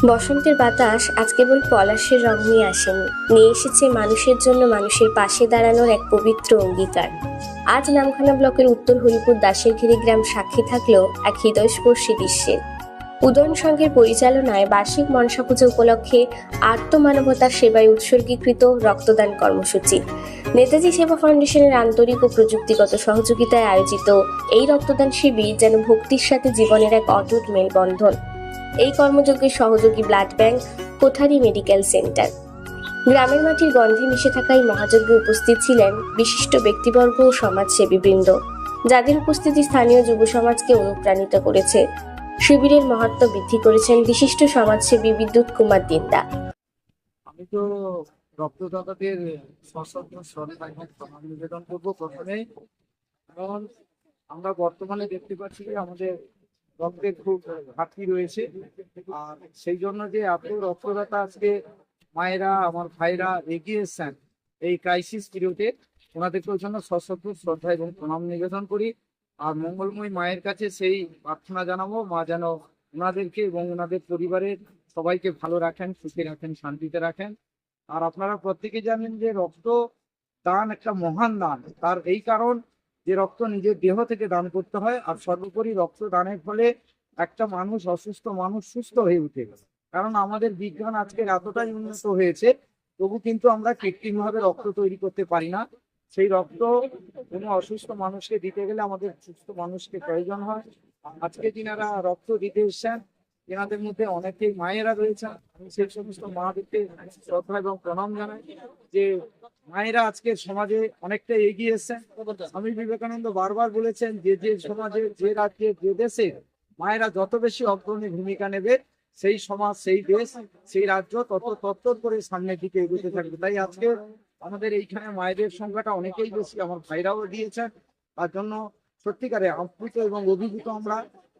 বসন্তের বাতাস আজ কেবল পলাশের রং নিয়ে আসেনি, নিয়ে এসেছে মানুষের জন্য মানুষের পাশে দাঁড়ানোর এক পবিত্র অঙ্গীকার। আজ নামখানা ব্লকের উত্তর হরিপুর দাসেরঘিরি গ্রাম সাক্ষী থাকলেও এক হৃদয়স্পর্শী দৃশ্যের। উদয়ন সংঘের পরিচালনায় বার্ষিক মনসা পুজো উপলক্ষে আত্মমানবতার সেবায় উৎসর্গীকৃত রক্তদান কর্মসূচি। নেতাজি সেবা ফাউন্ডেশনের আন্তরিক ও প্রযুক্তিগত সহযোগিতায় আয়োজিত এই রক্তদান শিবির যেন ভক্তির সাথে জীবনের এক অটুট মেলবন্ধন। এই কর্মযজ্ঞের সহযোগী blood bank, Kothari medical centre. গ্রামের মাটির গন্ধে মিশে থাকা এই মহাযজ্ঞে উপস্থিত ছিলেন বিশিষ্ট ব্যক্তিবর্গ ও সমাজসেবীবৃন্দ, যাদের উপস্থিতি স্থানীয় যুব সমাজকে অনুপ্রাণিত করেছে। শিবিরের মাহাত্ম্য বৃদ্ধি করেছেন বিশিষ্ট সমাজসেবী বিদ্যুৎ কুমার দিন্দা। আমি তো রক্তদাতাদের সশ্রদ্ধ শ্রদ্ধা নিবেদন করবো প্রথমে, কারণ আমরা বর্তমানে দেখতে পাচ্ছি যে আমাদের রক্তের খুব ঘাটতি রয়েছে। আর সেই জন্য যে এত রক্তদাতা আজকে মায়েরা, আমার ভাইরা এগিয়ে এসছেন এই ক্রাইসিস পিরিয়ডে, ওনাদেরকে জন্য সশ্রদ্ধ শ্রদ্ধা এবং প্রণাম নিবেদন করি। আর মঙ্গলময় মায়ের কাছে সেই প্রার্থনা জানাবো, মা যেন ওনাদেরকে এবং ওনাদের পরিবারের সবাইকে ভালো রাখেন, সুখে রাখেন, শান্তিতে রাখেন। আর আপনারা প্রত্যেকে জানেন যে রক্ত দান একটা মহান দান। তার এই কারণ যে রক্ত নিজের দেহ থেকে দান করতে হয়, আর সর্বোপরি রক্ত দানের ফলে একটা মানুষ, অসুস্থ মানুষ সুস্থ হয়ে উঠে। কারণ আমাদের বিজ্ঞান আজকের এতটাই উন্নত হয়েছে, তবু কিন্তু আমরা কৃত্রিমভাবে রক্ত তৈরি করতে পারি না। সেই রক্ত কোনো অসুস্থ মানুষকে দিতে গেলে আমাদের সুস্থ মানুষকে প্রয়োজন হয়। আজকে যিনারা রক্ত দিতে এসছেন, এনাদের মধ্যে অনেকেই মায়েরা রয়েছেন। আমি সেই সমস্ত মাদেরকে শ্রদ্ধা এবং প্রণাম জানাই যে মায়েরা আজকে সমাজে অনেকটা এগিয়ে এসছেন। স্বামী বিবেকানন্দ বারবার বলেছেন যে যে সমাজে, যে রাজ্যে, যে দেশে মায়েরা যত বেশি অগ্রণী ভূমিকা নেবে, সেই সমাজ, সেই দেশ, সেই রাজ্য তত তত্তর করে সামনের দিকে এগোতে থাকবে। তাই আজকে আমাদের এইখানে মায়েদের সংখ্যাটা অনেকেই বেশি, আমার ভাইরাও দিয়েছেন। তার জন্য সত্যিকারে আপ্লুত এবং অভিভূত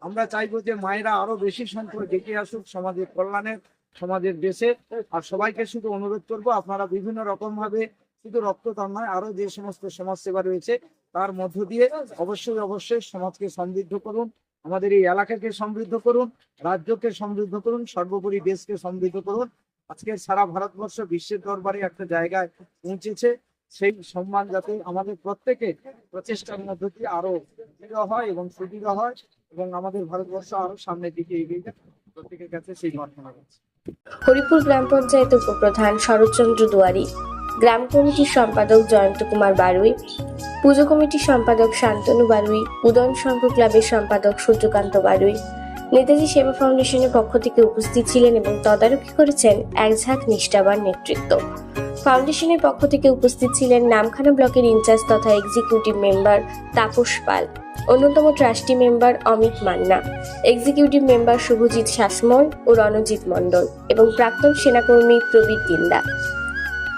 আমরা চাইবো যে মায়েরা আরো বেশি সংখ্যক ডেকে আসুক সমাজের কল্যাণের, সমাজের দেশে। আর সবাইকে শুধু অনুরোধ করবো, আপনারা বিভিন্ন রকম ভাবে শুধু রক্তদান নয়, আরো যে সমস্ত সমাজ সেবা রয়েছে তার মধ্য দিয়ে অবশ্যই সমাজকে সমৃদ্ধ করুন, আমাদের এই এলাকাকে সমৃদ্ধ করুন, রাজ্যকে সমৃদ্ধ করুন, সর্বোপরি দেশকে সমৃদ্ধ করুন। আজকে সারা ভারতবর্ষ বিশ্বের দরবারে একটা জায়গায় পৌঁছেছে, সেই সম্মান যাতে আমাদের প্রত্যেকের প্রচেষ্টার মধ্য দিয়ে আরো দৃঢ় হয় এবং সুদৃঢ় হয়, এবং আমাদের ভারতবর্ষ আরো সামনের দিকে এগিয়ে যায়। প্রত্যেকের কাছে সেই প্রার্থনা করছি। হরিপুর গ্রাম পঞ্চায়েত উপপ্রধান শরৎচন্দ্র দুয়ারি, গ্রাম কমিটির সম্পাদক জয়ন্ত কুমার বারুই, পুজো কমিটির সম্পাদক শান্তনু বারুই, উদয়ন সংঘ ক্লাবের সম্পাদক সূর্যকান্ত বারুই, নেতাজি সেবা ফাউন্ডেশনের পক্ষ থেকে উপস্থিত ছিলেন এবং তদারকি করেছেন এক ঝাঁক নিষ্ঠাবান নেতৃত্ব। ফাউন্ডেশনের পক্ষ থেকে উপস্থিত ছিলেন নামখানা ব্লকের ইনচার্জ তথা এক্সিকিউটিভ মেম্বার তাপস পাল, অন্যতম trustee member Amit Manna, executive member Shubhajit Sasmal ও রণজিৎ মণ্ডল এবং প্রাক্তন সেনাকর্মী প্রবীর দিন্দা।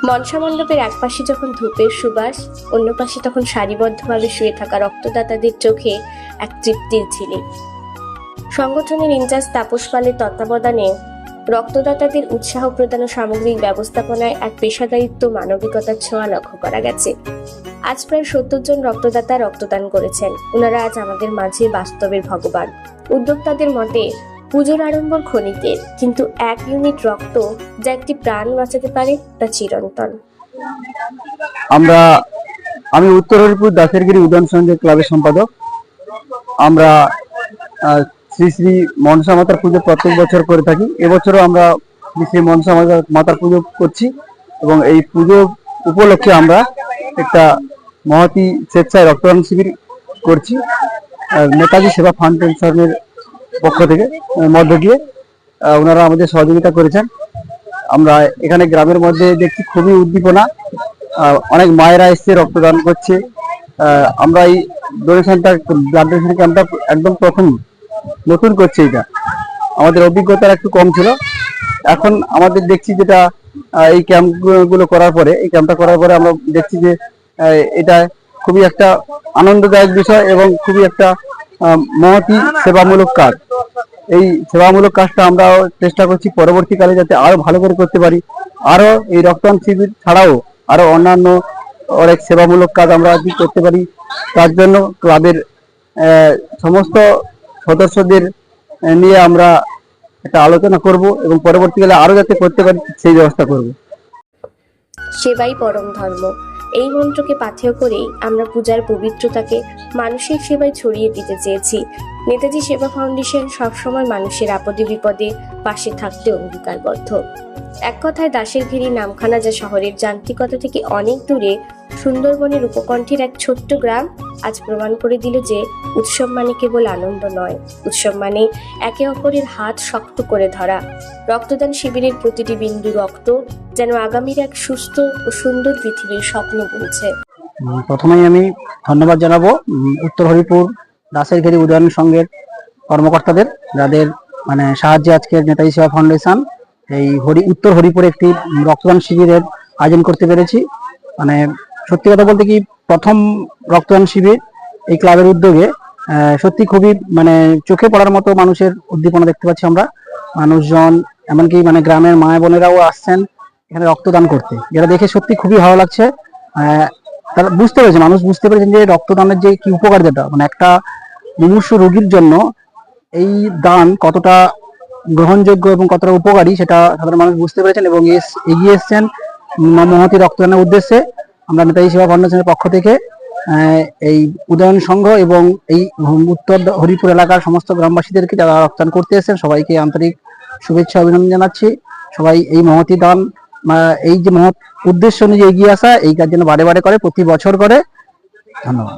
মনসা মণ্ডপের এক পাশে যখন ধূপের সুবাস, অন্য পাশে তখন সারিবদ্ধভাবে শুয়ে থাকা রক্তদাতাদের চোখে এক তৃপ্তির ঝিলিক। সংগঠনের ইনচার্জ তাপস পালের তত্ত্বাবধানে রক্তদাতাদের উৎসাহ প্রদান ও সামগ্রিক ব্যবস্থাপনায় এক পেশাদারিত্ব, মানবিকতার ছোঁয়া লক্ষ্য করা গেছে। আজ প্রায় 70 জন রক্তদাতা রক্তদান করেছেন। ওনারা আজ আমাদের মাঝে বাস্তবের ভগবান। উদ্যোক্তাদের মতে পুজোর আড়ম্বর ক্ষণিকের, কিন্তু 1 ইউনিট রক্ত যা একটি প্রাণ বাঁচাতে পারে তা চিরন্তন। আমি উত্তর হরিপুর দাসেরগিরি উদয়ন সংঘের ক্লাবের সম্পাদক। আমরা শ্রী শ্রী মনসা মাতার পুজো প্রত্যেক বছর করে থাকি। এবছরও আমরা শ্রী শ্রী মনসা মাতার পুজো করছি, এবং এই পুজো উপলক্ষে আমরা একটা মহতি স্বেচ্ছায় রক্তদান শিবির করছি নেতাজি সেবা ফাউন্ডেশনের পক্ষ থেকে, মধ্য দিয়ে ওনারা আমাদের সহযোগিতা করেছেন। আমরা এখানে গ্রামের মধ্যে দেখছি খুবই উদ্দীপনা, অনেক মায়েরা এসছে রক্তদান করছে। আমরা এই ডোনেশনটা, ব্লাড ডোনেশন ক্যাম্পটা একদম প্রথম নতুন করছে। এটা আমাদের অভিজ্ঞতা একটু কম ছিল। এখন আমাদের দেখছি যেটা এই ক্যাম্পগুলো করার পরে, এই ক্যাম্পটা করার পরে আমরা দেখছি যে এটা খুবই একটা আনন্দদায়ক বিষয় এবং খুবই একটা মহতি সেবামূলক কাজ। এই সেবামূলক কাজটা আমরা চেষ্টা করছি পরবর্তীকালে যাতে আরো ভালো করে করতে পারি। আরো এই রক্তদান শিবির ছাড়াও আরো অন্যান্য অনেক সেবামূলক কাজ আমরা করতে পারি। তার জন্য ক্লাবের সমস্ত সদস্যদের নিয়ে আমরা একটা আলোচনা করব এবং পরবর্তীকালে আরো যাতে করতে পারি সেই ব্যবস্থা করব। সেবাই পরম ধর্ম, এই মন্ত্রকে পাথেয় করেই আমরা পূজার পবিত্রতাকে মানুষের সেবায় ছড়িয়ে দিতে চেয়েছি। নেতাজি সেবা ফাউন্ডেশন সবসময় মানুষের আপদে বিপদে পাশে থাকতে অঙ্গীকারবদ্ধ। এক কথায় দাসেরগিরি নামখানা, যা শহরের যান্ত্রিকতা থেকে অনেক দূরে সুন্দরবনের উপকণ্ঠের এক ছোট্ট গ্রাম, আজ প্রমাণ করে দিল যে উৎসব মানে কেবল আনন্দ নয়, উৎসব মানে একে অপরের হাত শক্ত করে ধরা। রক্তদান শিবিরের প্রতিটি বিন্দু রক্ত যেন আগামীর এক সুস্থ ও সুন্দর পৃথিবীর স্বপ্ন বুনছে। প্রথমেই আমি ধন্যবাদ জানাবো উত্তর হরিপুর দাসেরগিরি উদয়ন সংঘের কর্মকর্তাদের, যাদের সাহায্যে আজকে নেতাজি সেবা ফাউন্ডেশন এই উত্তর হরিপুরে একটি রক্তদান শিবিরের আয়োজন করতে পেরেছি। সত্যি কথা বলতে কি, প্রথম রক্তদান শিবির এই ক্লাবের উদ্যোগে সত্যি খুবই চোখে পড়ার মতো মানুষের উদ্দীপনা দেখতে পাচ্ছি আমরা। মানুষজন এমনকি গ্রামের মায়ের বোনেরাও আসছেন এখানে রক্তদান করতে, যেটা দেখে সত্যি খুবই ভালো লাগছে। তারা মানুষ বুঝতে পেরেছেন যে রক্তদানের যে কি উপকারিতা, একটা মুমূর্ষু রোগীর জন্য এই দান কতটা গ্রহণযোগ্য এবং কতটা উপকারী সেটা সাধারণ মানুষ বুঝতে পেরেছেন এবং এগিয়ে এসছেন মহতি রক্তদানের উদ্দেশ্যে। আমরা নেতাজি সেবা ফাউন্ডেশনের পক্ষ থেকে এই উদয়ন সংঘ এবং এই উত্তর হরিপুর এলাকার সমস্ত গ্রামবাসীদেরকে যারা রক্তদান করতে এসেছেন সবাইকে আন্তরিক শুভেচ্ছা অভিনন্দন জানাচ্ছি। সবাই এই মহতি দান, এই যে মহৎ উদ্দেশ্য নিয়ে এগিয়ে আসা, এই কাজ যেন বারে বারে করে, প্রতি বছর করে। ধন্যবাদ।